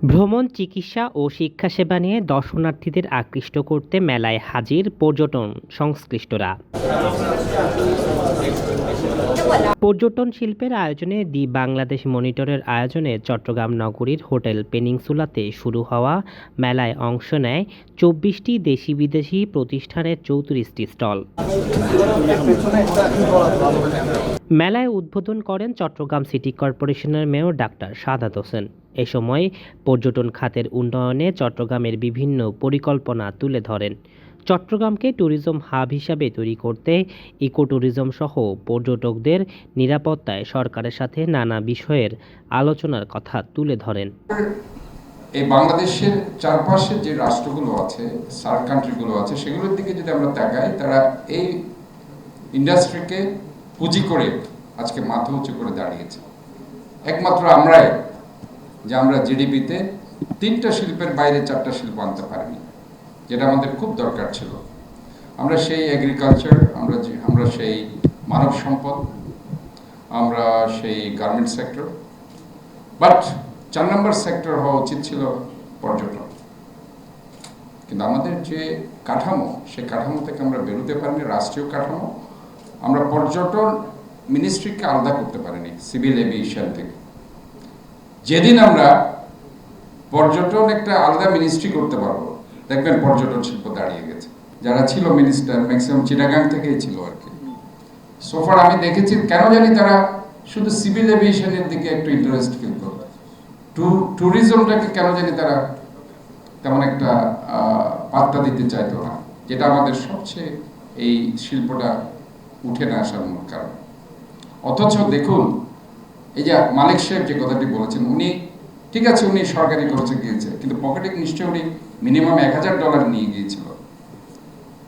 ভ্রমণ, চিকিৎসা ও শিক্ষাসেবা নিয়ে দর্শনার্থীদের আকৃষ্ট করতে মেলায় হাজির পর্যটন সংশ্লিষ্টরা। পর্যটন শিল্পের আয়োজনে দি বাংলাদেশ মনিটরের আয়োজনে চট্টগ্রাম নগরীর হোটেল পেনিনসুলাতে শুরু হওয়া মেলায় অংশ নেয় ২৪টি দেশি বিদেশি প্রতিষ্ঠানের ৩৪টি স্টল। মেলায় উদ্বোধন করেন চট্টগ্রাম সিটি কর্পোরেশনের মেয়র ডাক্তার সাদাত হোসেন। এ সময় পর্যটন খাতের উন্নয়নে চট্টগ্রামের বিভিন্ন পরিকল্পনা তুলে ধরেন। চট্টগ্রামকে ট্যুরিজম হাব হিসাবে তৈরি করতে ইকো ট্যুরিজম সহ পর্যটকদের নিরাপত্তায় সরকারের সাথে নানা বিষয়ের আলোচনার কথা তুলে ধরেন। এই বাংলাদেশের চারপাশে যে রাষ্ট্রগুলো আছে, সার্ক কান্ট্রিগুলো আছে, সেগুলোর দিকে যদি আমরা তাকাই, তারা এই ইন্ডাস্ট্রিকে পুঁজি করে আজকে মাথা উঁচু করে দাঁড়িয়েছে। একমাত্র আমরাই যে আমরা জিডিপিতে 3টা শিল্পের বাইরে 4টা শিল্প আনতে পারিনি, যেটা আমাদের খুব দরকার ছিল। আমরা সেই এগ্রিকালচার, আমরা সেই মানব সম্পদ, আমরা সেই garment sector, but 4 number sector হওয়া উচিত ছিল পর্যটন। কিন্তু আমাদের যে কাঠামো, সেই কাঠামো থেকে আমরা বেরোতে পারিনি। রাষ্ট্রীয় কাঠামো, আমরা পর্যটন মিনিস্ট্রিকে আলাদা করতে পারিনি সিভিল এভিয়েশন থেকে। যেদিন আমরা পর্যটন একটা আলাদা মিনিস্ট্রি করতে পারবো, দেখবেন পর্যটন শিল্প দাঁড়িয়ে গেছে। যারা ছিল মিনিস্টার ম্যাক্সিমাম চিটাগাং থেকেই ছিল আর কি। সোফার আমি দেখেছি কেন জানি তারা শুধু সিভিল এভিয়েশনের দিকে একটু ইন্টারেস্ট ফিল করত, ট্যুরিজমটাকে কেন জানি তারা তেমন একটা পাত্তা দিতে চাইতো না, যেটা আমাদের সবচেয়ে এই শিল্পটা উঠে না আসার মূল কারণ। অথচ দেখুন, এই যে মালিক সাহেব যে কথাটি বলেছেন, উনি ঠিক আছে, উনি সরকারি খরচে গিয়েছে, কিন্তু পকেটে নিশ্চয়ই উনি মিনিমাম $1000 নিয়ে গিয়েছিল।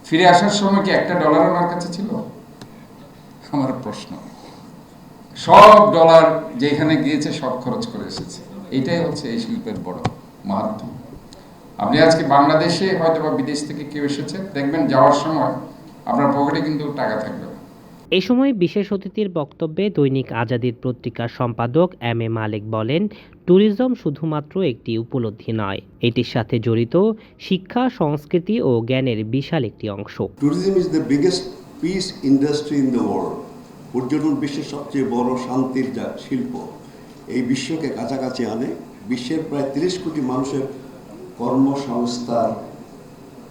ফিরে আসার সময় কি $1 ওনার কাছে ছিল? আমার প্রশ্ন। সব ডলার যেখানে গিয়েছে সব খরচ করে এসেছে। এটাই হচ্ছে এই শিল্পের বড় মাহাত্ম্য। আপনি আজকে বাংলাদেশে হয়তো বা বিদেশ থেকে কেউ এসেছে, দেখবেন যাওয়ার সময় আপনার পকেটে কিন্তু টাকা থাকবে। এ সময় বিশেষ অতিথির বক্তব্যে দৈনিক আজাদীর পত্রিকার সম্পাদক এম মালিক বলেন, ট্যুরিজম শুধুমাত্র একটি উপলব্ধি নয়, এটির সাথে জড়িত শিক্ষা, সংস্কৃতি ও জ্ঞানের বিশাল একটি অংশ। Tourism is the biggest piece industry in the world. পর্যটন বিশ্বের সবচেয়ে বড় শান্তির যা শিল্প, এই বিশ্বকে কাছাকাছি আনে। বিশ্বের প্রায় 30 কোটি মানুষের কর্মসংস্থার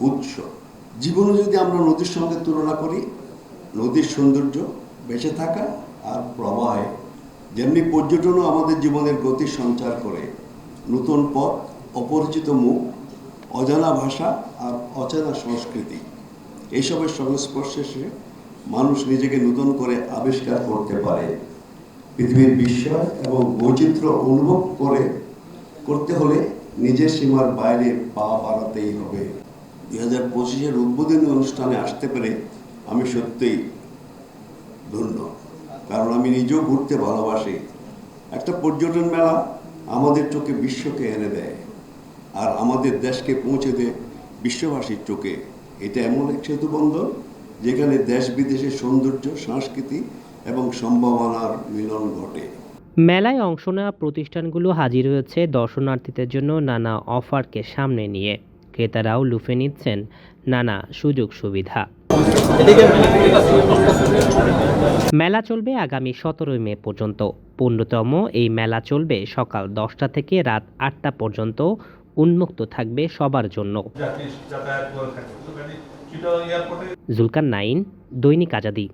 উৎস। জীবনে যদি আমরা নদীর সঙ্গে তুলনা করি, নদীর সৌন্দর্য, বেঁচে থাকা আর প্রবাহে, যেমনি পর্যটনও আমাদের জীবনের গতি সঞ্চার করে। নতুন পথ, অপরিচিত মুখ, অজানা ভাষা আর অচেনা সংস্কৃতি, এইসবের সংস্পর্শে এসে মানুষ নিজেকে নতুন করে আবিষ্কার করতে পারে। পৃথিবীর বিস্ময় এবং বৈচিত্র্য অনুভব করতে হলে নিজের সীমার বাইরে পা বাড়াতেই হবে। 2025-এর উদ্বোধনী অনুষ্ঠানে আসতে পেরে আমি সত্যিই ধন্য, কারণ আমি নিজেও ঘুরতে ভালোবাসি। একটা পর্যটন মেলা আমাদের চোখে বিশ্বকে এনে দেয় আর আমাদের দেশকে পৌঁছে দেয় বিশ্ববাসীর চোখে। এটা এমন এক সেতু বন্দর যেখানে দেশ বিদেশের সৌন্দর্য, সংস্কৃতি এবং সম্ভাবনার মিলন ঘটে। মেলায় অংশ নেওয়া প্রতিষ্ঠানগুলো হাজির হয়েছে দর্শনার্থীদের জন্য নানা অফারকে সামনে নিয়ে। ক্রেতারাও লুফে নিচ্ছেন নানা সুযোগ সুবিধা। মেলা চলবে আগামী 17 মে পর্যন্ত। 15তম এই মেলা চলবে সকাল 10টা থেকে রাত 8টা পর্যন্ত। উন্মুক্ত থাকবে সবার জন্য। জুলকার নাইন, দৈনিক আজাদী।